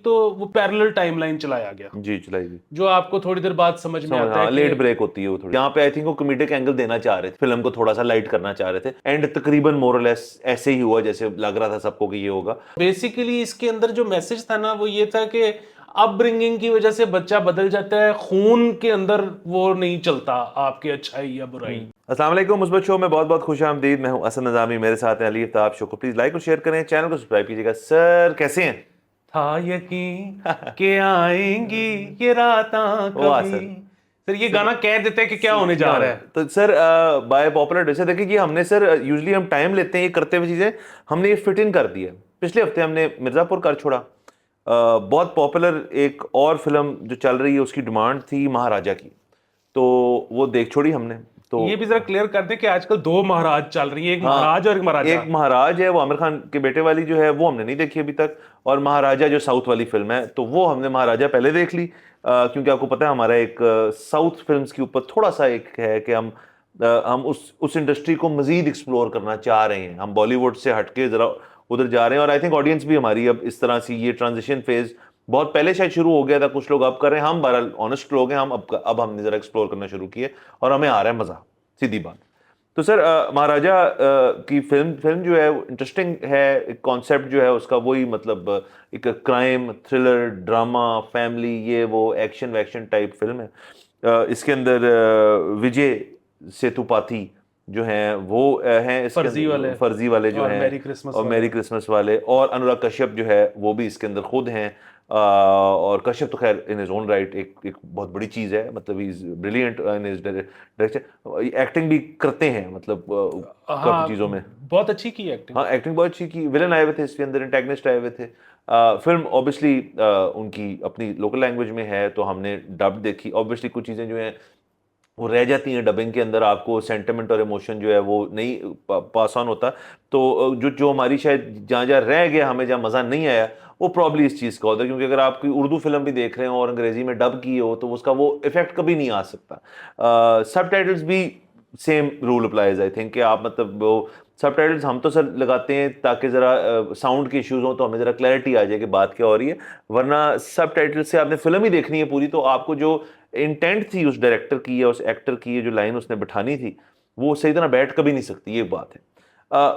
तो वो parallel timeline चलाया गया, जी चलाई गई। जो आपको थोड़ी देर बाद समझ में आता है हाँ, कि लेट ब्रेक होती है वो थोड़ी। यहाँ पे आई थिंक वो कॉमेडिक एंगल देना चाह रहे थे, फिल्म को थोड़ा सा लाइट करना चाह रहे थे, एंड तकरीबन मोर और लेस ऐसे ही हुआ जैसे लग रहा था सबको कि ये होगा। बेसिकली इसके अंदर जो मैसेज था ना वो ये था कि अपब्रिंगिंग की वजह से बच्चा बदल जाता है, खून के अंदर वो नहीं चलता आपकी अच्छाई या बुराई। अस्सलाम वालेकुम, मुस्बत शो में बहुत बहुत खुश आमदीद। मैं हूं असद नज़ामी, मेरे साथ हैं अली अफ्ताब। शो को प्लीज लाइक और शेयर करें, चैनल को सब्सक्राइब कीजिएगा। सर कैसे हैं? था यकीन के आएंगी ये रातां वाह कभी। सर। सर ये सर गाना कह देते हैं कि क्या होने क्या जा होना रहा है? है। तो सर बाय पॉपुलर डिमांड देखिए कि हमने सर यूजुअली हम टाइम लेते हैं ये करते हुए चीज़ें, हमने ये फिट इन कर दिया। पिछले हफ्ते हमने मिर्ज़ापुर कर छोड़ा। बहुत पॉपुलर एक और फिल्म जो चल रही है उसकी डिमांड थी महाराजा की, तो वो देख छोड़ी हमने। तो ये भी जरा क्लियर कर दे कि आजकल दो महाराज चल रही है, एक हाँ, महाराज और एक महाराजा। एक महाराज है वो आमिर खान के बेटे वाली जो है वो हमने नहीं देखी अभी तक, और महाराजा जो साउथ वाली फिल्म है तो वो हमने महाराजा पहले देख ली। क्योंकि आपको पता है हमारा एक साउथ फिल्म्स के ऊपर थोड़ा सा एक है कि हम उस इंडस्ट्री को मजीद एक्सप्लोर करना चाह रहे हैं। हम बॉलीवुड से हटके जरा उधर जा रहे हैं, और आई थिंक ऑडियंस भी हमारी अब इस तरह से ये ट्रांजिशन फेज बहुत पहले शायद शुरू हो गया था, कुछ लोग अब कर रहे हैं, हम बहरहाल ऑनेस्ट लोग हैं, हम अब हमने जरा एक्सप्लोर करना शुरू किए और हमें आ रहा है मजा, सीधी बात। तो सर महाराजा की फिल्म फिल्म जो है इंटरेस्टिंग है, कॉन्सेप्ट जो है उसका वही मतलब एक क्राइम थ्रिलर ड्रामा फैमिली ये वो एक्शन वैक्शन टाइप फिल्म है। इसके अंदर विजय सेतुपाथी जो हैं वो हैं इसके फर्जी अंदर, वाले फर्जी वाले जो और हैं, मैरी क्रिसमस और वाले। मेरी क्रिसमस वाले, और अनुराग कश्यप जो है वो भी इसके अंदर खुद हैं। और कश्यप तो खैर इन इज ओन राइट एक बहुत बड़ी चीज़ है, मतलब he is brilliant in his direction, acting भी करते हैं मतलब काफ़ी हाँ, चीज़ों में। बहुत अच्छी की एक्टिंग। हाँ एक्टिंग बहुत अच्छी की, विलन आए हुए थे इसके अंदर, एंटेगनिस्ट आए हुए थे। फिल्म ऑब्वियसली उनकी अपनी लोकल लैंग्वेज में है तो हमने डब देखी। ऑब्वियसली कुछ चीज़ें जो हैं वो रह जाती हैं डबिंग के अंदर, आपको सेंटिमेंट और इमोशन जो है वो नहीं पास ऑन होता। तो जो जो हमारी शायद जहाँ जहाँ रह गया, हमें जहाँ मज़ा नहीं आया, वो प्रॉब्ली इस चीज़ का होता है। क्योंकि अगर आप कोई उर्दू फिल्म भी देख रहे हो और अंग्रेजी में डब की हो तो उसका वो इफेक्ट कभी नहीं आ सकता। सब टाइटल्स भी same rule applies I think कि आप मतलब वो सब टाइटल्स हम तो सर लगाते हैं ताकि ज़रा साउंड के इश्यूज हों तो हमें ज़रा क्लैरिटी आ जाए कि बात क्या हो रही है। वरना सब टाइटल से आपने फिल्म ही देखनी है पूरी, तो आपको जो इंटेंट थी उस डायरेक्टर की या उस एक्टर की, जो लाइन उसने बिठानी थी, वो सही तरह बैठ कभी नहीं सकती, ये बात है।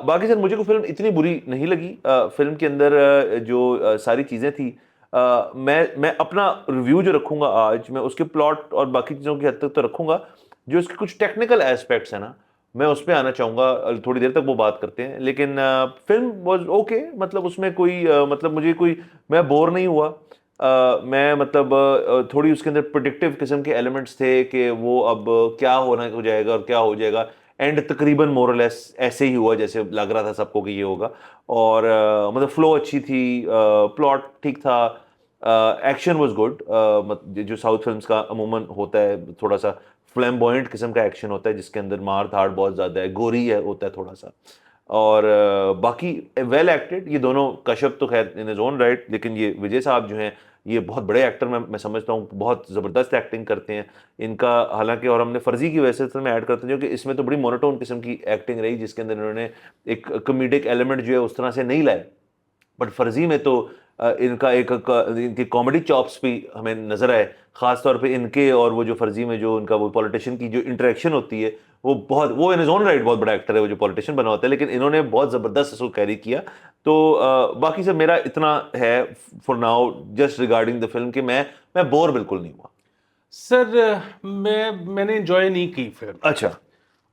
बाकी सर मुझे को फिल्म इतनी बुरी नहीं लगी। फिल्म के अंदर जो सारी चीज़ें थी, मैं अपना रिव्यू जो रखूंगा आज, मैं उसके प्लॉट और बाकी चीज़ों की हद तक तो रखूंगा। जो इसके कुछ टेक्निकल एस्पेक्ट्स हैं ना, मैं उस पर आना चाहूँगा, थोड़ी देर तक वो बात करते हैं। लेकिन फिल्म वॉज ओके, मतलब उसमें कोई मतलब मुझे कोई, मैं बोर नहीं हुआ। मैं मतलब थोड़ी उसके अंदर प्रिडिक्टिव किस्म के एलिमेंट्स थे कि वो अब क्या होना हो जाएगा और क्या हो जाएगा, एंड तकरीबन मोरलेस ऐसे ही हुआ जैसे लग रहा था सबको कि ये होगा। और मतलब फ्लो अच्छी थी, प्लॉट ठीक था, एक्शन वाज गुड। जो साउथ फिल्म्स का अमूमन होता है, थोड़ा सा फ्लैम्बॉयंट किस्म का एक्शन होता है जिसके अंदर मार धाड़ बहुत ज़्यादा है, गोरी है होता है थोड़ा सा। और बाकी वेल एक्टेड ये दोनों, कश्यप तो खैर इन इज ओन राइट, लेकिन ये विजय साहब जो हैं ये बहुत बड़े एक्टर, मैं समझता हूँ बहुत ज़बरदस्त एक्टिंग करते हैं इनका। हालांकि और हमने फर्जी की वजह से मैं ऐड करता हूँ कि इसमें तो बड़ी मोनोटोन किस्म की एक्टिंग रही जिसके अंदर इन्होंने एक कॉमेडिक एलिमेंट जो है उस तरह से नहीं लाए। बट फर्जी में तो इनका इनकी कॉमेडी चॉप्स भी हमें नजर आए, खास तौर पे इनके, और वो जो फर्जी में जो इनका वो पॉलिटिशियन की जो इंटरेक्शन होती है, वो बहुत, वो इन ओन राइट बहुत बड़ा एक्टर है वो जो पॉलिटिशियन बना होता है, लेकिन इन्होंने बहुत ज़बरदस्त इसको कैरी किया। तो बाकी सब मेरा इतना है for now just regarding the film कि मैं बोर बिल्कुल नहीं हुआ। सर मैंने एंजॉय नहीं की फिल्म। अच्छा।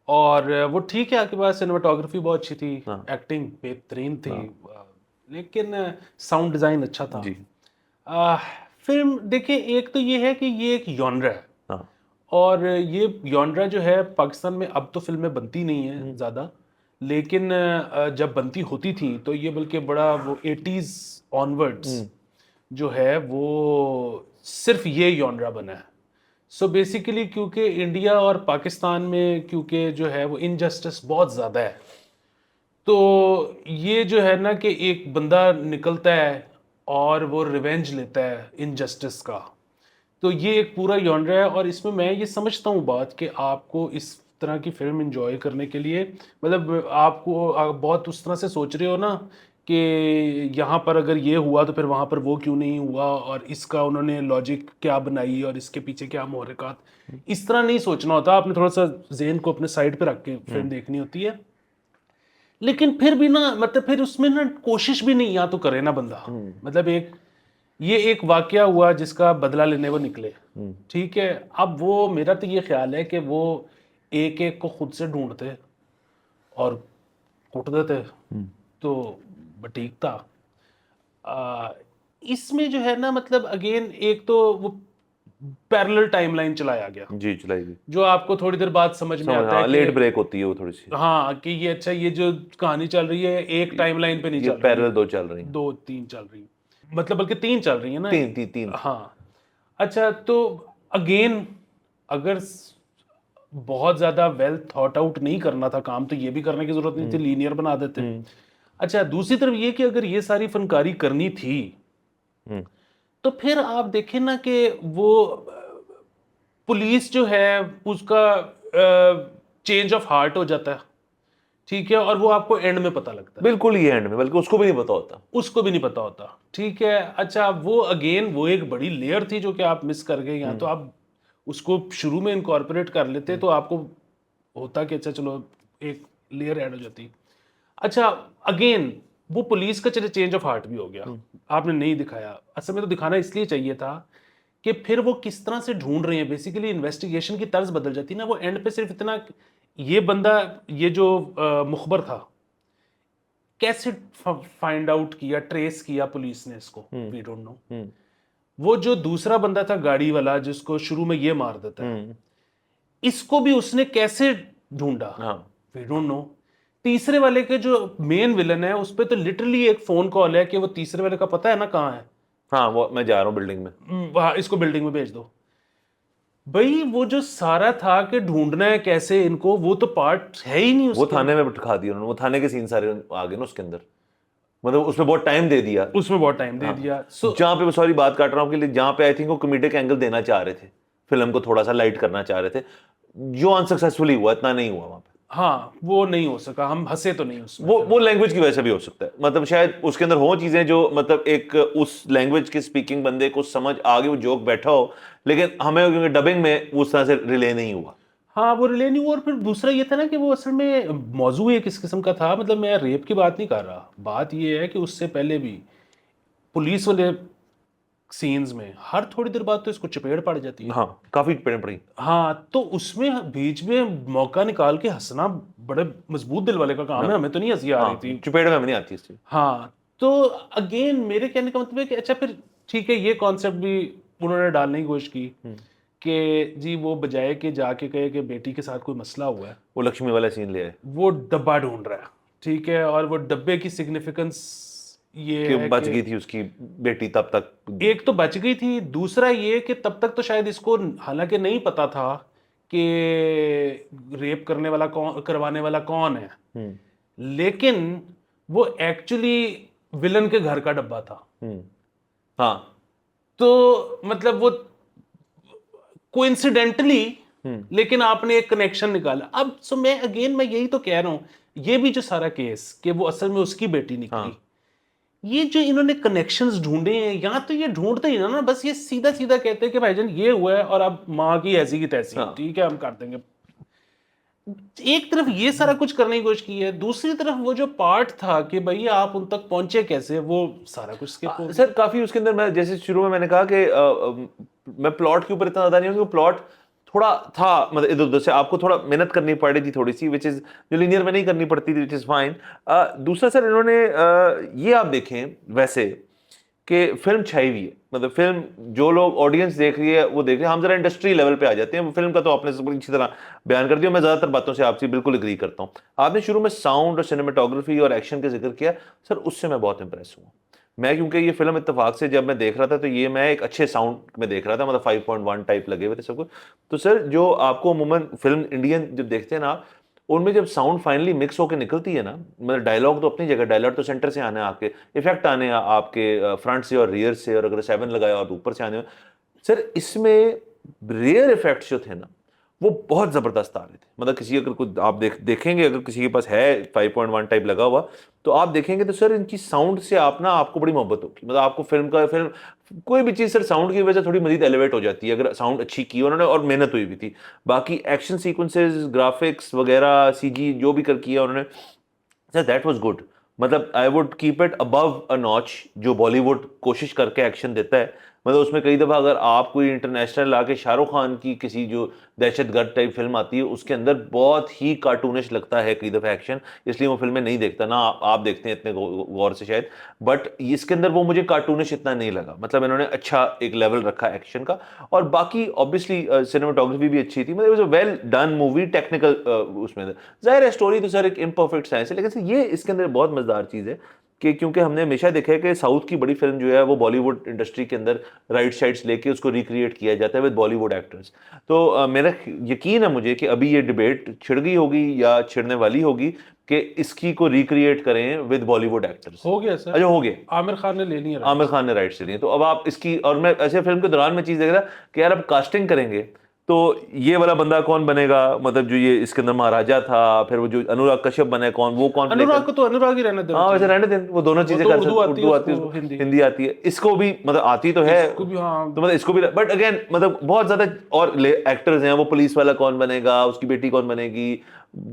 और वो ठीक है, आपके पास सिनेमाटोग्राफी बहुत अच्छी थी, हाँ। एक्टिंग बेहतरीन थी, हाँ। लेकिन साउंड डिज़ाइन अच्छा था। जी। आ, फिल्म देखिए, एक तो ये है कि ये एक जॉनरा है, हाँ। और ये जॉनरा जो है पाकिस्तान में अब तो फिल्में बनती नहीं है हम्म। ज़्यादा, लेकिन जब बनती होती थी तो ये बल्कि बड़ा वो 80s ऑनवर्ड्स हम्म। जो है वो सिर्फ ये जॉनरा बना है। सो बेसिकली क्योंकि इंडिया और पाकिस्तान में क्योंकि जो है वो इनजस्टिस बहुत ज़्यादा है, तो ये जो है ना कि एक बंदा निकलता है और वो रिवेंज लेता है इनजस्टिस का। तो ये एक पूरा जॉनरा है, और इसमें मैं ये समझता हूँ बात कि आपको इस तरह की फिल्म एंजॉय करने के लिए, मतलब आप बहुत उस तरह से सोच रहे हो ना कि यहाँ पर अगर ये हुआ तो फिर वहाँ पर वो क्यों नहीं हुआ, और इसका उन्होंने लॉजिक क्या बनाई और इसके पीछे क्या मुहर्रिकात, इस तरह नहीं सोचना होता। आपने थोड़ा सा ज़हन को अपने साइड पे रख के फिल्म देखनी होती है। लेकिन फिर भी ना, मतलब फिर उसमें ना कोशिश भी नहीं या तो करे ना बंदा। मतलब ये एक वाकया हुआ जिसका बदला लेने वो निकले, ठीक है। अब वो, मेरा तो ये ख्याल है कि वो एक एक को खुद से ढूंढते और कुट देते तो ठीक था। आ, इसमें जो है ना, मतलब अगेन एक तो वो पैरेलल टाइमलाइन चलाया गया, जी चलाई गई, जो आपको थोड़ी देर बाद समझ में आता है हाँ, कि लेट ब्रेक होती है वो थोड़ी सी, हाँ, कि ये अच्छा, ये जो कहानी चल रही है एक टाइमलाइन पे नहीं ये चल रही पैरेलल है, दो चल रही हैं, दो तीन चल रही है, मतलब बल्कि तीन चल रही है ना। तीन हाँ। अच्छा, तो अगेन अगर बहुत ज्यादा वेल थॉट आउट नहीं करना था काम, तो ये भी करने की जरूरत नहीं थी, लीनियर बना देते। अच्छा, दूसरी तरफ ये कि अगर ये सारी फनकारी करनी थी तो फिर आप देखें ना कि वो पुलिस जो है उसका चेंज ऑफ हार्ट हो जाता है, ठीक है, और वो आपको एंड में पता लगता है। बिल्कुल ही एंड में, बल्कि उसको भी नहीं पता होता, उसको भी नहीं पता होता, ठीक है। अच्छा, वो अगेन वो एक बड़ी लेयर थी जो कि आप मिस कर गए। यहाँ तो आप उसको शुरू में इनकॉर्पोरेट कर लेते तो आपको होता कि अच्छा चलो एक लेयर ऐड हो जाती। अच्छा, अगेन वो पुलिस का चले चेंज ऑफ हार्ट भी हो गया, आपने नहीं दिखाया। असल में तो दिखाना इसलिए चाहिए था कि फिर वो किस तरह से ढूंढ रहे हैं, बेसिकली इन्वेस्टिगेशन की तर्ज बदल जाती ना। वो एंड पे सिर्फ इतना, ये बंदा, ये जो मुखबर था, कैसे फाइंड आउट किया, ट्रेस किया पुलिस ने इसको, वी डोंट नो। वो जो दूसरा बंदा था गाड़ी वाला जिसको शुरू में ये मार देता है, इसको भी उसने कैसे ढूंढा, हाँ, वी डोंट नो। तीसरे वाले के जो मेन विलन है उस पे तो लिटरली एक फोन कॉल है कि वो तीसरे वाले का पता है ना कहाँ है, हाँ, वो मैं जा रहा हूँ बिल्डिंग में, वहाँ इसको बिल्डिंग में भेज दो। भाई वो जो सारा था कि ढूंढना है कैसे इनको, वो तो पार्ट है ही नहीं वो उसके थाने में दिखा दिया उन्होंने, वो थाने के सीन सारे आ गए ना उसके अंदर, मतलब उसमें बहुत टाइम दे दिया, उसमें बहुत टाइम दे दिया। सो जहाँ पे, सॉरी बात काट रहा हूँ, कि जहाँ पे आई थिंक वो कॉमेडिक एंगल देना चाह रहे थे, फिल्म को थोड़ा सा लाइट करना चाह रहे थे, जो अनसक्सेसफुली हुआ, इतना नहीं हुआ वहाँ पे। हाँ, वो नहीं हो सका, हम हंसे तो नहीं उसमें। वो लैंग्वेज की वजह से भी हो सकता है, मतलब शायद उसके अंदर हो चीजें जो, मतलब एक उस लैंग्वेज के स्पीकिंग बंदे को समझ आ गई, वो जोक बैठा हो, लेकिन हमें क्योंकि डबिंग में उस तरह से रिले नहीं हुआ। हाँ, वो रिले नहीं हुआ। और फिर दूसरा ये था ना कि वो असल में मौजू एक इस किस्म का था, मतलब मैं रेप की बात नहीं कर रहा, बात ये है कि उससे पहले भी पुलिस वाले सीन्स में हर थोड़ी देर बाद तो इसको चपेट पड़ जाती है। हाँ, काफी पेड़ पड़ी, हाँ, तो उसमें बीच में मौका निकाल के हंसना बड़े मजबूत दिल वाले का काम है, हमें तो नहीं हंसी आ रही हाँ, थी। चुपेड़ में हमें नहीं आती इसकी। हाँ, तो अगेन मेरे कहने का मतलब है कि अच्छा फिर ठीक है, ये कॉन्सेप्ट भी उन्होंने डालने की कोशिश की कि जी वो बजाय के जाके कहे कि बेटी के साथ कोई मसला हुआ है, वो लक्ष्मी वाला सीन ले आए वो डब्बा ढूंढ रहा है, ठीक है। और वो डब्बे की सिग्निफिकेंस ये कि है बच कि गई थी उसकी बेटी तब तक। एक तो बच गई थी, दूसरा ये कि तब तक तो शायद इसको हालांकि नहीं पता था कि रेप करने वाला कौन, करवाने वाला कौन है, लेकिन वो एक्चुअली विलन के घर का डब्बा था। हाँ, तो मतलब वो कोइंसिडेंटली, लेकिन आपने एक कनेक्शन निकाला। अब सो मैं यही तो कह रहा हूं, ये भी जो सारा केस कि वो असल में उसकी बेटी निकली, ये जो इन्होंने कनेक्शंस ढूंढे हैं, यहाँ तो ये ढूंढते ही ना बस ये सीधा सीधा कहते हैं कि भाईजान ये हुआ है और अब माँ की ऐसी की तैसी, ठीक है हम कर देंगे। एक तरफ ये सारा कुछ करने की कोशिश की है, दूसरी तरफ वो जो पार्ट था कि भाई आप उन तक पहुंचे कैसे, वो सारा कुछ skip हो गया। सर काफी उसके अंदर, मैं जैसे शुरू में मैंने कहा कि मैं प्लॉट के ऊपर इतना ज्यादा नहीं हूँ, क्योंकि प्लॉट थोड़ा था, मतलब इधर उधर से आपको थोड़ा मेहनत करनी पड़ रही थी थोड़ी सी, विच इज जो लीनियर में नहीं करनी पड़ती थी, विच इज फाइन। दूसरा सर इन्होंने ये आप देखें वैसे कि फिल्म छाई हुई है, मतलब फिल्म जो लोग ऑडियंस देख रही है वो देख रहे हैं, हम जरा इंडस्ट्री लेवल पे आ जाते हैं। फिल्म का तो आपने सब अच्छी तरह बयान कर दिया, मैं ज्यादातर बातों से आपसे बिल्कुल एग्री करता हूं। आपने शुरू में साउंड और सिनेमेटोग्राफी और एक्शन का जिक्र किया, सर उससे मैं बहुत इंप्रेस हुआ। मैं क्योंकि ये फिल्म इत्तेफाक से जब मैं देख रहा था तो ये मैं एक अच्छे साउंड में देख रहा था, मतलब 5.1 टाइप लगे हुए थे सब कुछ। तो सर जो आपको अमूमन फिल्म इंडियन जब देखते हैं ना, उनमें जब साउंड फाइनली मिक्स होकर निकलती है ना, मतलब डायलॉग तो अपनी जगह, डायलॉग तो सेंटर से आने हैं आपके, इफेक्ट आने हैं आपके फ्रंट से और रियर से, और अगर 7 लगाया और ऊपर से आने हैं। सर इसमें रियर इफेक्ट्स जो थे ना, वो बहुत ज़बरदस्त आ रहे थे। मतलब किसी अगर कोई आप देखेंगे, अगर किसी के पास है 5.1 टाइप लगा हुआ, तो आप देखेंगे तो सर इनकी साउंड से आपको बड़ी मोहब्बत होगी। मतलब आपको फिल्म कोई भी चीज़ सर साउंड की वजह से थोड़ी मजीद एलिवेट हो जाती है, अगर साउंड अच्छी की उन्होंने और मेहनत हुई भी थी। बाकी एक्शन सीक्वेंसेस, ग्राफिक्स वगैरह, सीजी जो भी कर किया उन्होंने, सर दैट वाज गुड। मतलब I would keep it above a notch जो बॉलीवुड कोशिश करके एक्शन देता है। मतलब उसमें कई दफ़ा अगर आप कोई इंटरनेशनल आके शाहरुख खान की किसी जो दहशतगर्द टाइप फिल्म आती है, उसके अंदर बहुत ही कार्टूनिश लगता है कई दफ़ा एक्शन, इसलिए वो फिल्में नहीं देखता ना। आप देखते हैं इतने गौर से शायद, बट इसके अंदर वो मुझे कार्टूनिश इतना नहीं लगा। मतलब इन्होंने अच्छा एक लेवल रखा एक्शन का, और बाकी ऑब्वियसली सिनेमाटोग्राफी भी अच्छी थी। मतलब it was a well done movie, technical उसमें जाहिर है स्टोरी तो सर एक इम्परफेक्ट साइंस है, लेकिन सर ये इसके अंदर बहुत मजेदार चीज़ है कि क्योंकि हमने हमेशा देखा है कि साउथ की बड़ी फिल्म जो है वो बॉलीवुड इंडस्ट्री के अंदर राइट साइड्स लेके उसको रिक्रिएट किया जाता है विद बॉलीवुड एक्टर्स। तो मेरा यकीन है मुझे कि अभी ये डिबेट छिड़ गई होगी या छिड़ने वाली होगी कि इसकी को रिक्रिएट करें विद बॉलीवुड एक्टर्स। हो गया सर, अच्छा, हो गया। आमिर खान ने ले लिया आमिर राइट्स। खान ने राइट्स लिए, तो अब आप इसकी, और मैं ऐसे फिल्म के दौरान में चीज़ देख रहा कि यार अब कास्टिंग करेंगे तो ये वाला बंदा कौन बनेगा, मतलब जो ये इसके अंदर महाराजा था, फिर वो जो अनुराग कश्यप बने कौन, वो कौन प्ले अनुराग कर। को तो अनुराग ही रहने देना हाँ वैसे चाहिए। रहने दें, वो दोनों वो चीजें तो कर उर्दू सकते, आती है उर्दू आती है उसको, उसको, हिंदी। हिंदी आती है इसको भी, मतलब आती तो है। इसको भी हाँ। तो मतलब इसको भी, बट अगेन मतलब बहुत ज्यादा और एक्टर्स हैं, वो पुलिस वाला कौन बनेगा, उसकी बेटी कौन बनेगी,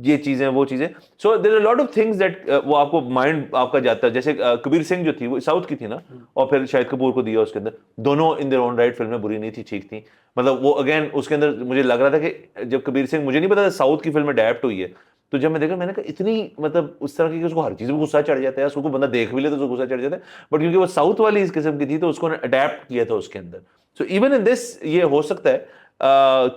ये चीजें वो चीजें। So there are lot of things that वो आपको माइंड आपका जाता है। जैसे कबीर सिंह जो थी वो साउथ की थी ना, और फिर शाहिद कपूर को दिया उसके अंदर, दोनों इन देयर ओन राइट फिल्में बुरी नहीं थी, ठीक थी। मतलब वो अगेन उसके अंदर मुझे लग रहा था कि जब कबीर सिंह, मुझे नहीं पता था साउथ की फिल्म अडेप्ट हुई है, तो जब मैं देखा मैंने कहा इतनी मतलब उस तरह की कि उसको हर चीज़ में गुस्सा चढ़ जाता है, उसको बंदा देख भी ले तो उसको गुस्सा चढ़ जाता है, बट क्योंकि वो साउथ वाली इस किस्म की थी तो उसको अडेप्ट किया था उसके अंदर। सो इवन इन दिस ये हो सकता है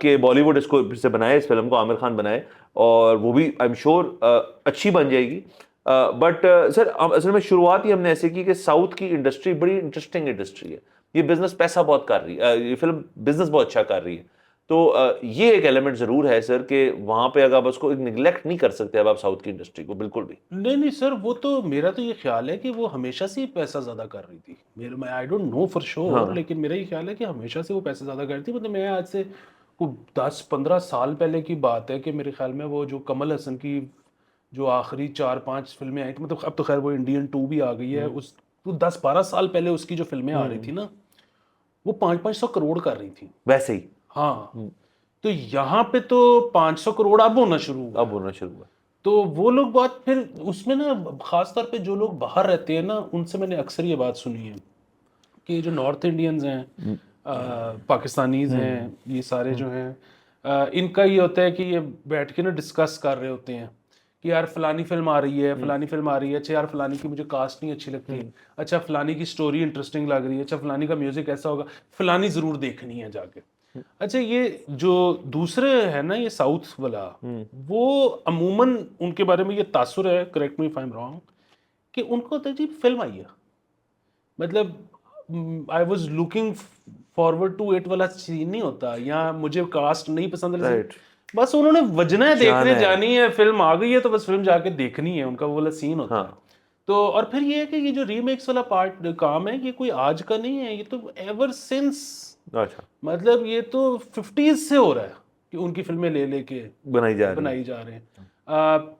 कि बॉलीवुड इसको फिर से बनाए, इस फिल्म को आमिर खान बनाए, और वो भी आई एम श्योर अच्छी बन जाएगी। बट सर असल में शुरुआत ही हमने ऐसे की कि साउथ की इंडस्ट्री बड़ी इंटरेस्टिंग इंडस्ट्री है, ये बिजनेस पैसा बहुत कर रही है, ये फिल्म बिजनेस बहुत अच्छा कर रही है। तो ये एक एलिमेंट जरूर है सर कि वहां पे अगर आप उसको निगलेक्ट नहीं कर सकते अब आप साउथ की इंडस्ट्री को, बिल्कुल भी। नहीं नहीं सर, वो तो मेरा तो ये ख्याल है कि वो हमेशा से ही पैसा ज़्यादा कर रही थी। मेरे मैं I don't know for sure, हाँ। लेकिन मेरा ये ख्याल है कि हमेशा से वो पैसा ज़्यादा कर रही थी। मतलब मैं आज से को 10-15 साल पहले की बात है कि मेरे ख्याल में वो जो कमल हसन की जो आखिरी 4-5 फिल्में आई थी, मतलब अब तो खैर वो इंडियन 2 भी आ गई है, उस तो 10-12 साल पहले उसकी जो फिल्में आ रही थी ना, वो 500-500 करोड़ कर रही थी। वैसे ही हाँ, तो यहाँ पे तो 500 करोड़ अब होना शुरू हुआ अब है। होना शुरू हुआ। तो वो लोग बात फिर उसमें ना, खास तौर पे जो लोग बाहर रहते हैं ना, उनसे मैंने अक्सर ये बात सुनी है कि जो नॉर्थ इंडियंस हैं, पाकिस्तानीज हैं, ये सारे जो हैं, इनका ये होता है कि ये बैठ के ना डिस्कस कर रहे होते हैं कि यार फलानी फिल्म आ रही है, फलानी फिल्म आ रही है, अच्छा यार फलानी की मुझे कास्ट नहीं अच्छी लगती, अच्छा फलानी की स्टोरी इंटरेस्टिंग लग रही है, अच्छा फलानी का म्यूजिक ऐसा होगा, फलानी ज़रूर देखनी है जाके। अच्छा, ये जो दूसरे है ना, ये साउथ वाला, वो अमूमन उनके बारे में ये तासुर है, correct me if I am wrong, कि उनको होता है जी फिल्म आई है, मतलब I was looking forward to it वाला सीन नहीं होता, या मुझे कास्ट नहीं पसंद है, राइट। बस उन्होंने वजना है, देखने जाना है। जानी है, फिल्म आ गई है तो बस फिल्म जाके देखनी है, उनका वो वाला सीन होता है। हाँ। तो और फिर ये है कि ये जो रीमेक्स वाला पार्ट काम है, ये कोई आज का नहीं है, ये तो एवर सिंस, अच्छा। मतलब ये तो 50s से हो रहा है कि उनकी फिल्में ले लेके बनाई जा रही है। बनाई जा रहे हैं।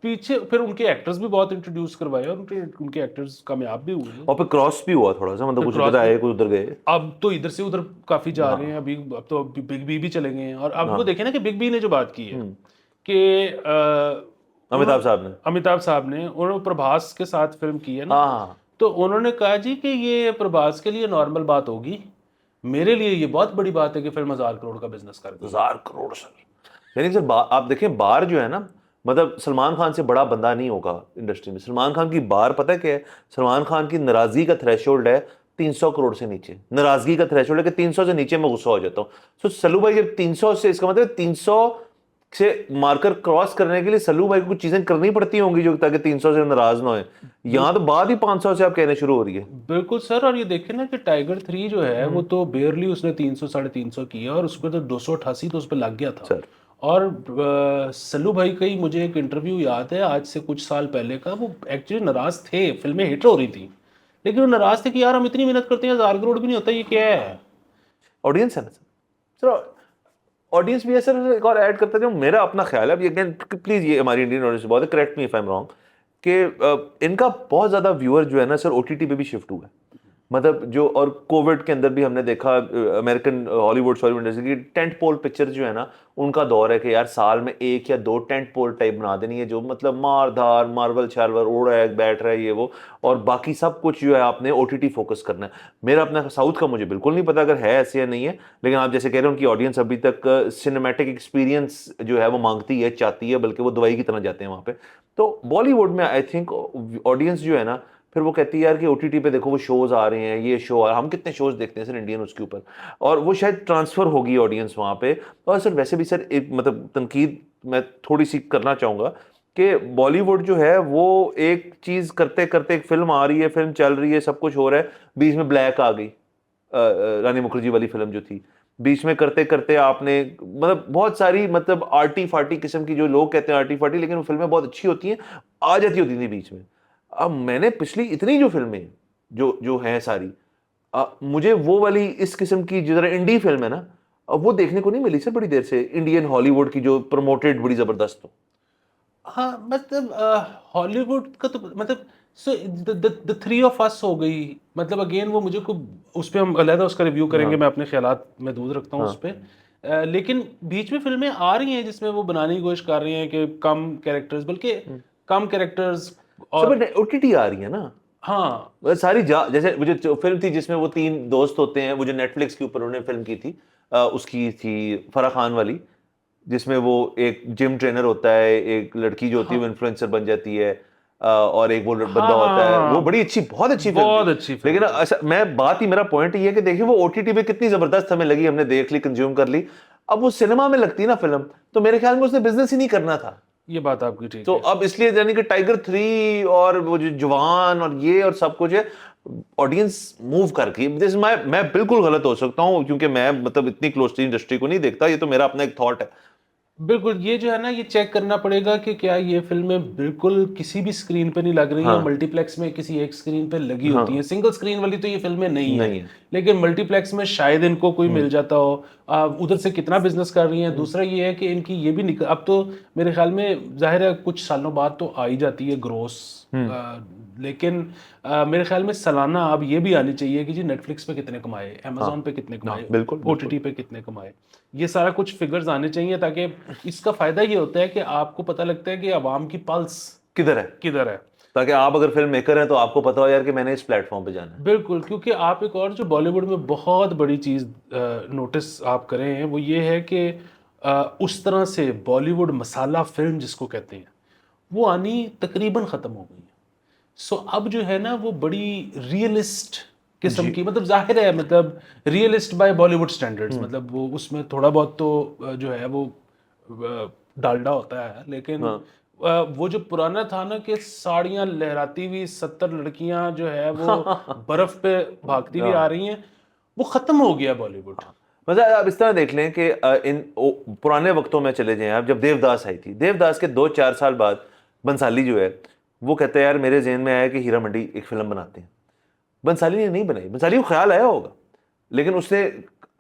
पीछे फिर उनके एक्टर्स भी बहुत इंट्रोड्यूस करवाए, और उनके उनके एक्टर्स कामयाब भी हुए हैं। और फिर क्रॉस भी हुआ थोड़ा सा, मतलब फिर कुछ क्रॉस इधर भी, आए कुछ उधर गए। अब तो इधर से उधर काफी जा रहे हैं। हाँ। अभी अब तो बिग बी भी चले गए हैं, और अब वो हाँ। देखे ना कि बिग बी ने जो बात की है कि अमिताभ साहब ने। अमिताभ साहब ने, उन्होंने प्रभास के साथ फिल्म की है ना, हाँ। तो उन्होंने कहा जी कि ये प्रभास के लिए नॉर्मल बात होगी, मेरे लिए ये बहुत बड़ी बात है कि फिल्म 1000 करोड़ का बिजनेस कर दी। 1000 करोड़ सर, यानी सर आप देखें बार जो है ना, मतलब सलमान खान से बड़ा बंदा नहीं होगा इंडस्ट्री में। सलमान खान की बार पता है क्या है? सलमान खान की नाराजगी का थ्रेशोल्ड है 300 करोड़ से नीचे। नाराजगी का थ्रेशोल्ड है कि 300 से नीचे मैं गुस्सा हो जाता हूँ। सो सल्लू भाई जब 300 से, इसका मतलब 300 से मार्कर क्रॉस करने के लिए सल्लू भाई को कुछ चीजें करनी पड़ती होंगी जो, ताकि 300 से नाराज ना हो। यहाँ तो बाद ही 500 से आप कहने शुरू हो रही है। बिल्कुल सर, और ये देखें ना कि टाइगर 3 जो है वो तो बेयरली उसने 300-350 किया, और उस पर तो 288 तो उस पर लग गया था। सर और सल्लू भाई का ही मुझे एक इंटरव्यू याद है आज से कुछ साल पहले का, वो एक्चुअली नाराज थे, फिल्में हिट हो रही थी, लेकिन वो नाराज थे कि यार हम इतनी मेहनत करते हैं, 1000 करोड़ भी नहीं होता, ये क्या है। ऑडियंस है ना सर। ऑडियंस भी है सर। एक और ऐड करता जाऊँ, मेरा अपना ख्याल है, अब ये अगेन प्लीज, ये हमारी इंडियन ऑडियंस बहुत है, correct me if I am wrong, कि इनका बहुत ज्यादा व्यूअर जो है ना सर ओटीटी पे भी शिफ्ट हुआ है। मतलब जो, और कोविड के अंदर भी हमने देखा अमेरिकन हॉलीवुड हॉलीवुड इंडस्ट्री की टेंट पोल पिक्चर जो है ना, उनका दौर है कि यार साल में 1 या 2 टेंट पोल टाइप बना देनी है, जो मतलब मारधार मार्वल शार्वल उड़ रहा है बैठ रहा है ये वो, और बाकी सब कुछ जो है आपने ओटीटी फोकस करना है। मेरा अपना साउथ का मुझे बिल्कुल नहीं पता अगर है ऐसे या नहीं है, लेकिन आप जैसे कह रहे हो उनकी ऑडियंस अभी तक सिनेमैटिक एक्सपीरियंस जो है वो मांगती है, चाहती है, बल्कि वो दवाई की तरह जाते हैं वहाँ पे। तो बॉलीवुड में आई थिंक ऑडियंस जो है ना, फिर वो कहती है यार कि ओटीटी पे देखो वो शोज आ रहे हैं, ये शो आ, हम कितने शोज देखते हैं सर इंडियन उसके ऊपर, और वो शायद ट्रांसफर होगी ऑडियंस वहाँ पे। और सर वैसे भी सर एक मतलब तनकीद मैं थोड़ी सी करना चाहूँगा कि बॉलीवुड जो है वो एक चीज़ करते करते, एक फिल्म आ रही है, फिल्म चल रही है, सब कुछ हो रहा है, बीच में ब्लैक आ गई, रानी मुखर्जी वाली फिल्म जो थी, बीच में करते करते आपने मतलब बहुत सारी मतलब आर्टी फार्टी किस्म की, जो लोग कहते हैं आर्टी फार्टी, लेकिन वो फिल्में बहुत अच्छी होती हैं, आ जाती होती थी बीच में। अब मैंने पिछली इतनी जो फिल्में जो जो हैं सारी, मुझे वो वाली इस किस्म की जो जरा इंडी फिल्म है ना, अब वो देखने को नहीं मिली सर बड़ी देर से, इंडियन हॉलीवुड की जो प्रमोटेड बड़ी जबरदस्त हो। हाँ मतलब हॉलीवुड का तो मतलब so the three of us हो गई, मतलब अगेन वो मुझे को उस पे हम अलग उसका रिव्यू करेंगे, मैं अपने ख्यालात में दूध रखता हूँ उस पे। लेकिन बीच में फिल्में आ रही हैं जिसमें वो बनाने की कोशिश कर रही हैं कि कम कैरेक्टर्स, बल्कि कम कैरेक्टर्स और सब ओटीटी आ रही है ना, हाँ सारी जैसे वो जो फिल्म थी जिसमें वो 3 दोस्त होते हैं, वो जो नेटफ्लिक्स के ऊपर उन्होंने फिल्म की थी, उसकी थी फराह खान वाली, जिसमें वो एक जिम ट्रेनर होता है, एक लड़की जो होती है वो हाँ इन्फ्लुएंसर बन जाती है, और एक वो बंदा हाँ होता है, वो हाँ, बड़ी अच्छी, बहुत अच्छी फिल्म बहुत थी। अच्छी लेकिन फिल्म थी। ऐसा मैं बात ही, मेरा पॉइंट ये है कि देखिए वो ओटीटी पे कितनी जबरदस्त हमें लगी, हमने देख ली, कंज्यूम कर ली। अब वो सिनेमा में लगती ना फिल्म, तो मेरे ख्याल में उसने बिजनेस ही नहीं करना था। ये बात आपकी ठीक तो है। अब इसलिए यानी कि टाइगर 3 और वो जो जवान और ये और सब कुछ है, ऑडियंस मूव कर गई। दिस मैं बिल्कुल गलत हो सकता हूँ क्योंकि मैं मतलब इतनी क्लोजली इंडस्ट्री को नहीं देखता, ये तो मेरा अपना एक थॉट है। बिल्कुल, ये जो है ना, ये चेक करना पड़ेगा कि क्या ये फिल्में बिल्कुल किसी भी स्क्रीन पे नहीं लग रही हैं, हाँ मल्टीप्लेक्स में किसी एक स्क्रीन पे लगी हाँ, होती हैं। सिंगल स्क्रीन वाली तो ये फिल्में नहीं हैं, नहीं है। लेकिन मल्टीप्लेक्स में शायद इनको कोई मिल जाता हो। उधर से कितना बिजनेस कर रही हैं। दूसरा ये है कि इनकी ये भी अब तो मेरे ख्याल में जाहिर है कुछ सालों बाद तो आ ही जाती है ग्रोस, लेकिन मेरे ख्याल में सालाना अब ये भी आनी चाहिए कि जी नेटफ्लिक्स पे कितने कमाए, हाँ अमेजोन पे कितने हाँ, कमाए, बिल्कुल बिल्कुल। ओटीटी पे कितने कमाए। ये सारा कुछ फिगर्स आने चाहिए, ताकि इसका फायदा ये होता है कि आपको पता लगता है कि आवाम की पल्स किधर है, किधर है। ताकि आप अगर फिल्म मेकर हैं तो आपको पता हो यार कि मैंने इस प्लेटफॉर्म पे जाना है। बिल्कुल, क्योंकि आप एक और जो बॉलीवुड में बहुत बड़ी चीज़ नोटिस आप करें हैं वो ये है कि उस तरह से बॉलीवुड मसाला फिल्म जिसको कहते हैं वो आनी तकरीबन ख़त्म हो गई है। सो अब जो है ना वो बड़ी रियलिस्ट किस्म जी। की, मतलब जाहिर है, मतलब रियलिस्ट बाय बॉलीवुड स्टैंडर्ड्स, मतलब वो उसमें थोड़ा बहुत तो जो है वो डालडा होता है, लेकिन हाँ वो जो पुराना था ना कि साड़ियाँ लहराती हुई 70 लड़कियां जो है वो बर्फ पे भागती हुई आ हाँ रही हैं, वो खत्म हो गया बॉलीवुड। हाँ। मतलब आप इस तरह देख लें कि पुराने वक्तों में चले जाएं आप, जब देवदास आई थी, देवदास के 2-4 साल बाद बंसाली जो है वो कहता है यार मेरे जहन में आया कि हीरा मंडी एक फिल्म बनाते हैं। बंसाली ने नहीं बनाई, बंसाली को ख्याल आया होगा, लेकिन उसने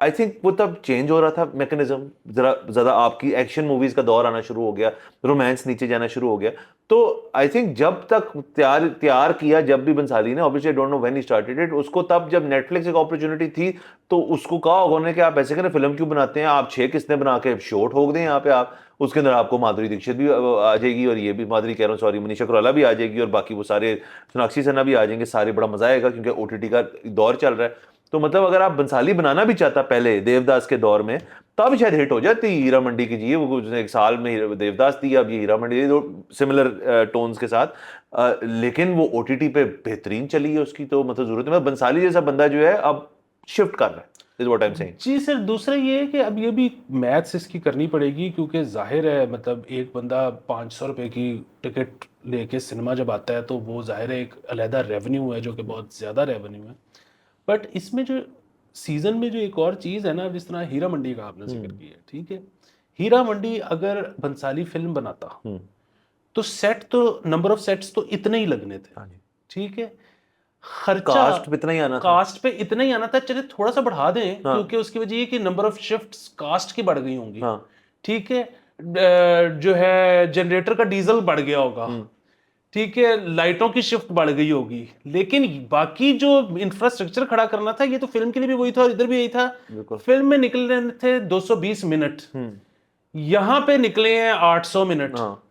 आई थिंक वो तब चेंज हो रहा था मैकेनिज्म, जरा ज़्यादा आपकी एक्शन मूवीज़ का दौर आना शुरू हो गया, रोमांस नीचे जाना शुरू हो गया। तो आई थिंक जब तक तैयार तैयार किया जब भी बंसाली ने, obviously I don't know when he started it, उसको तब जब नेटफ्लिक्स एक अपॉर्चुनिटी थी तो उसको कहा होगा उन्होंने कि आप ऐसे करें फिल्म क्यों बनाते हैं, आप 6 किस्तें बना के शो ठोक दें यहाँ पे आप, उसके अंदर आपको माधुरी दीक्षित भी आ जाएगी, और ये भी माधुरी कह रहा हूँ सॉरी, मनीषा कोइराला भी आ जाएगी, और बाकी वो सारे सोनाक्षी सिन्हा भी आ जाएंगे सारे, बड़ा मजा आएगा क्योंकि ओटीटी का दौर चल रहा है। तो मतलब अगर आप बंसाली बनाना भी चाहता पहले देवदास के दौर में, तब शायद हिट हो जाती हीरा मंडी की जी, वो उसने एक साल में देवदास दी, अब ये हीरा मंडी दो सिमिलर टोन्स के साथ। लेकिन वो ओटीटी पे बेहतरीन चली है उसकी, तो मतलब जरूरत है, मतलब बंसाली जैसा बंदा जो है अब शिफ्ट कर रहा है, is what I am saying. जी सर, दूसरा ये है कि अब ये भी मैथ्स इसकी करनी पड़ेगी, क्योंकि जाहिर है मतलब एक बंदा 500 रुपए की टिकट लेके सिनेमा जब आता है तो वो जाहिर है एक अलहदा रेवेन्यू है, जो कि बहुत ज़्यादा रेवेन्यू है। बट इसमें जो सीजन में जो एक और चीज़ है ना, जिस तरह हीरा मंडी का आपने जिक्र किया, ठीक है, हीरा मंडी अगर बंसाली फिल्म बनाता तो सेट तो, नंबर ऑफ सेट्स तो इतने ही लगने थे, हाँ जी। ठीक है। खर्चा कास्ट पे इतना ही आना था। कास्ट पे इतना ही आना था, चलिए थोड़ा सा बढ़ा दें क्योंकि उसकी वजह ये कि नंबर ऑफ शिफ्ट्स कास्ट की बढ़ गई होंगी। हाँ। ठीक है, जो है जनरेटर का डीजल बढ़ गया होगा। ठीक है, लाइटों की शिफ्ट बढ़ गई होगी, लेकिन बाकी जो इंफ्रास्ट्रक्चर खड़ा करना था, ये तो फिल्म के लिए भी वही था और इधर भी यही था। बिल्कुल। फिल्म में निकले थे 220 मिनट, यहां पे निकले हैं 800 मिनट। हाँ।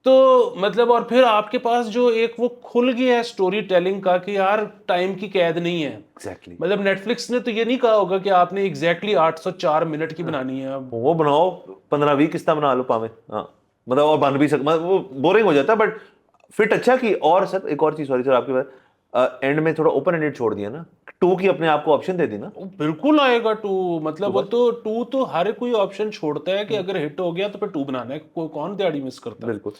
तो मतलब और फिर आपके पास जो एक वो खुल गया है स्टोरी टेलिंग का कि यार टाइम की कैद नहीं है। एग्जैक्टली। मतलब नेटफ्लिक्स ने तो ये नहीं कहा होगा कि आपने एग्जैक्टली 804 मिनट की बनानी है। वो बनाओ 15-20 किस्ता बना लो पावे। हाँ, मतलब और बन भी मतलब वो बोरिंग हो जाता है, बट फिट अच्छा की। और सर एक और चीज, सॉरी सर आपकी बात, एंड में थोड़ा ओपन एंडेड छोड़ दिया ना, 2 की अपने आप को ऑप्शन दे दी ना। वो बिल्कुल आएगा 2, मतलब वो बस। तो 2 तो हर कोई ऑप्शन छोड़ता है कि अगर हिट हो गया तो फिर 2 बनाना है, कौन दिहाड़ी मिस करता है। बिल्कुल।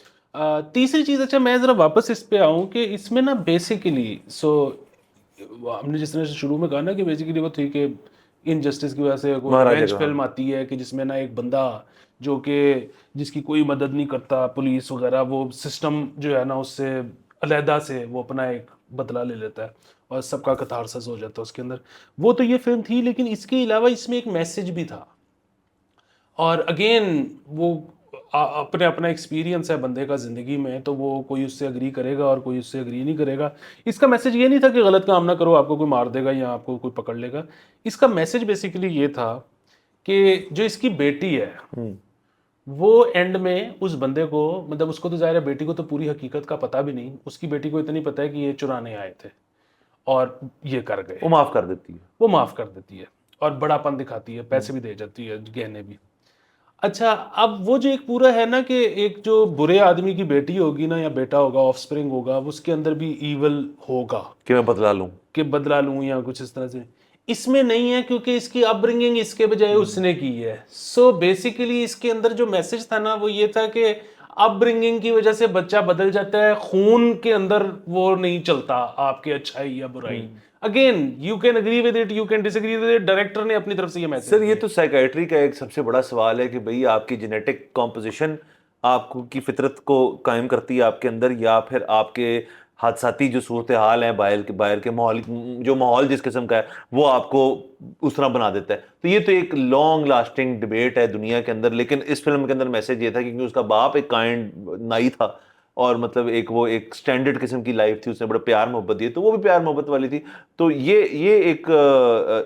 तीसरी चीज, अच्छा मैं जरा वापस इस पे आऊं कि इसमें ना बेसिकली हमने जिस तरह से शुरू में कहा ना कि बेसिकली वो थी कि इनजस्टिस की वजह से कोई महाराजा रिवेंज का, फिल्म आती है कि जिसमें ना एक बंदा जो कि जिसकी कोई मदद नहीं करता, पुलिस वगैरह, वो सिस्टम जो है ना उससे अलहदा से वो अपना एक बदला ले लेता है और सबका कथारसिस हो जाता है उसके अंदर। वो तो ये फिल्म थी, लेकिन इसके अलावा इसमें एक मैसेज भी था। और अगेन वो अपने अपना एक्सपीरियंस है बंदे का ज़िंदगी में, तो वो कोई उससे अग्री करेगा और कोई उससे अग्री नहीं करेगा। इसका मैसेज ये नहीं था कि गलत काम ना करो, आपको कोई मार देगा या आपको कोई पकड़ लेगा। इसका मैसेज बेसिकली ये था कि जो इसकी बेटी है वो एंड में उस बंदे को, मतलब उसको तो ज़ाहिर है बेटी को तो पूरी हकीकत का पता भी नहीं, उसकी बेटी को इतनी पता है कि ये चुराने आए थे और ये कर गए। वो माफ कर देती है। वो माफ़ कर देती है और बड़ापन दिखाती है, पैसे भी दे जाती है, गहने भी। अच्छा, अब वो जो एक पूरा है ना कि एक जो बुरे आदमी की बेटी होगी ना या बेटा होगा, ऑफस्प्रिंग होगा, उसके अंदर भी ईवल होगा कि मैं बदला लूं। कि बदला लूं या कुछ इस तरह से। इसमें नहीं है क्योंकि इसकी अपब्रिंगिंग इसके बजाय उसने की है। सो बेसिकली इसके अंदर जो मैसेज था ना वो ये था कि अपब्रिंगिंग की वजह से बच्चा बदल जाता है, खून के अंदर वो नहीं चलता आपके अच्छाई या बुराई। Again you can agree with it, you can disagree with it, director ने अपनी तरफ से ये मैसेज सर ये तो साइकाइट्री का एक सबसे बड़ा सवाल है कि भाई आपकी जेनेटिक कॉम्पोजिशन आपको की फितरत को कायम करती है आपके अंदर, या फिर आपके हादसाती जो सूरत हाल है बाहर के माहौल, जो माहौल जिस किस्म का है वो आपको उस तरह बना देता है। तो ये तो एक लॉन्ग लास्टिंग डिबेट है दुनिया के अंदर। लेकिन इस फिल्म के अंदर मैसेज ये था क्योंकि उसका बाप एक काइंड नाई था और मतलब एक स्टैंडर्ड किस्म की लाइफ थी, उसने बड़ा प्यार मोहब्बत दी, तो वो भी प्यार मोहब्बत वाली थी। तो ये एक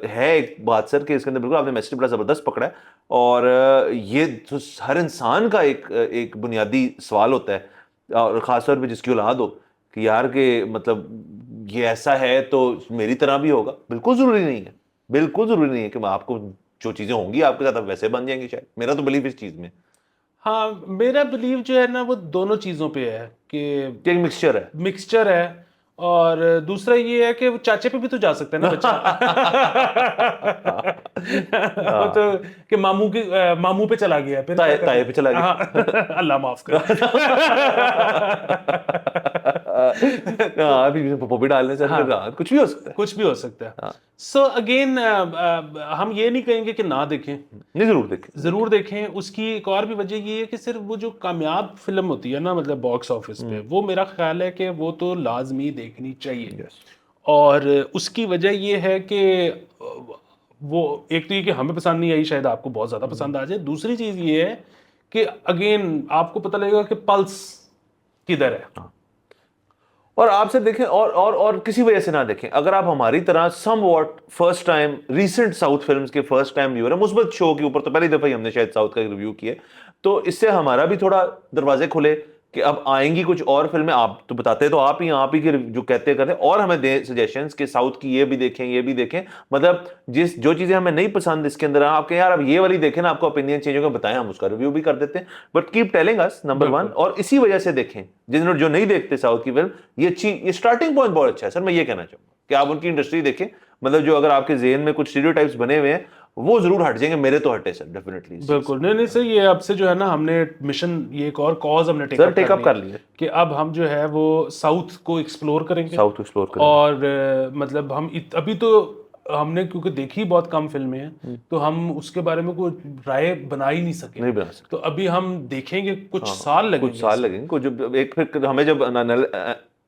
है एक बात सर कि इसके अंदर बिल्कुल आपने मैसेज बड़ा ज़बरदस्त पकड़ा है। और ये तो हर इंसान का एक बुनियादी सवाल होता है, और ख़ासतौर पे जिसकी औलाद हो, कि यार के मतलब ये ऐसा है तो मेरी तरह भी होगा। बिल्कुल ज़रूरी नहीं है, बिल्कुल ज़रूरी नहीं है कि आपको जो चीज़ें होंगी आपके साथ आप वैसे बन जाएंगी। शायद मेरा तो बिलीव इस चीज़ में हाँ, मेरा बिलीव जो है ना वो दोनों चीज़ों पे है कि एक मिक्सचर है। मिक्सचर है। और दूसरा ये है कि वो चाचे पे भी तो जा सकता है ना बच्चा। वो तो कि मामू पे चला गया फिर क्या ताए करें। पे चला गया। हाँ, अल्लाह माफ कर। हाँ, अभी पप्पो भी डालने सर हाँ, में, हाँ, कुछ भी हो सकता है। कुछ भी हो सकता है। हाँ। सो अगेन हम ये नहीं कहेंगे कि ना देखें, नहीं, जरूर देखें। जरूर देखें। उसकी एक और भी वजह ये है कि सिर्फ वो जो कामयाब फिल्म होती है ना, मतलब बॉक्स ऑफिस पे, वो मेरा ख्याल है कि वो तो लाजमी देखनी चाहिए। यस। और उसकी वजह ये है कि वो एक तो ये कि हमें पसंद नहीं आई, शायद आपको बहुत ज़्यादा पसंद आ जाए। दूसरी चीज़ ये है कि अगेन आपको पता लगेगा कि पल्स किधर है। और आपसे देखें और किसी वजह से ना देखें, अगर आप हमारी तरह somewhat first time recent south films के फर्स्ट टाइम व्यूअर है, मुस्बत शो के ऊपर तो पहली दफा ही हमने शायद साउथ का रिव्यू किया, तो इससे हमारा भी थोड़ा दरवाजे खुले कि अब आएंगी कुछ और फिल्में। आप तो बताते तो आप ही के जो कहते करते, और हमें दें सजेशंस कि साउथ की ये भी देखें, ये भी देखें। मतलब जो चीजें हमें नहीं पसंद इसके अंदर, आपके यार अब ये वाली देखें ना, आपको ओपिनियन चेंज होगा, बताएं, हम उसका रिव्यू भी कर देते हैं। But keep telling us, number 1। और इसी वजह से देखें जिन्होंने जो नहीं देखते साउथ की फिल्म, ये स्टार्टिंग पॉइंट बहुत अच्छा है सर। मैं ये कहना चाहूंगा कि आप उनकी इंडस्ट्री देखें, मतलब जो अगर आपके जेहन में कुछ स्टीरियोटाइप्स बने हुए हैं वो जरूर हट जाएंगे। मेरे तो हटे सर, डेफिनेटली। बिल्कुल, नहीं नहीं सर, ये अब से जो है ना हमने मिशन, ये एक और कॉज हमने सर टेक अप कर लिया कि अब हम जो है वो साउथ को एक्सप्लोर करेंगे। साउथ एक्सप्लोर करेंगे। और मतलब हम अभी तो हमने क्योंकि देखी बहुत कम फिल्में हैं, तो हम उसके बारे में कोई राय बना ही नहीं सके। नहीं बना सकते। तो अभी हम देखेंगे, कुछ साल लगेंगे। कुछ साल लगेंगे, कुछ एक फिर हमें जब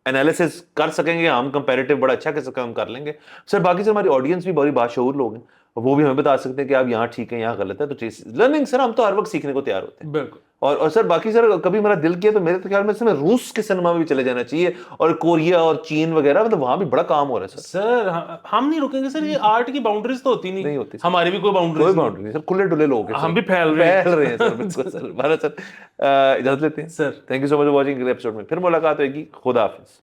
एनालिसिस कर सकेंगे, हम कंपैरेटिव बड़ा अच्छा किस्म का हम कर लेंगे सर। बाकी सर हमारी ऑडियंस भी बड़ी बाशऊर लोग हैं, वो भी हमें बता सकते हैं कि आप यहाँ ठीक है यहाँ गलत है। तो लर्निंग सर, हम तो हर वक्त सीखने को तैयार होते हैं। बिल्कुल। और सर बाकी सर कभी मेरा दिल किया तो मेरे तो ख्याल में सर रूस के सिनेमा में भी चले जाना चाहिए, और कोरिया और चीन वगैरह, मतलब वहां भी बड़ा काम हो रहा है सर। सर हम नहीं रुकेंगे सर, ये आर्ट की बाउंड्रीज तो होती नहीं, नहीं होती सर। हमारी भी कोई बाउंड्रीज कोई नहीं। बाउंड्री नहीं सर, खुले डुले लोग हैं हम सर। भी फैल रहे हैं सर, बिल्कुल सर। भारत सर, इजाजत लेते हैं sir. Thank you so much for watching. अगले एपिसोड में फिर मुलाकात होगी। खुदा हाफिज।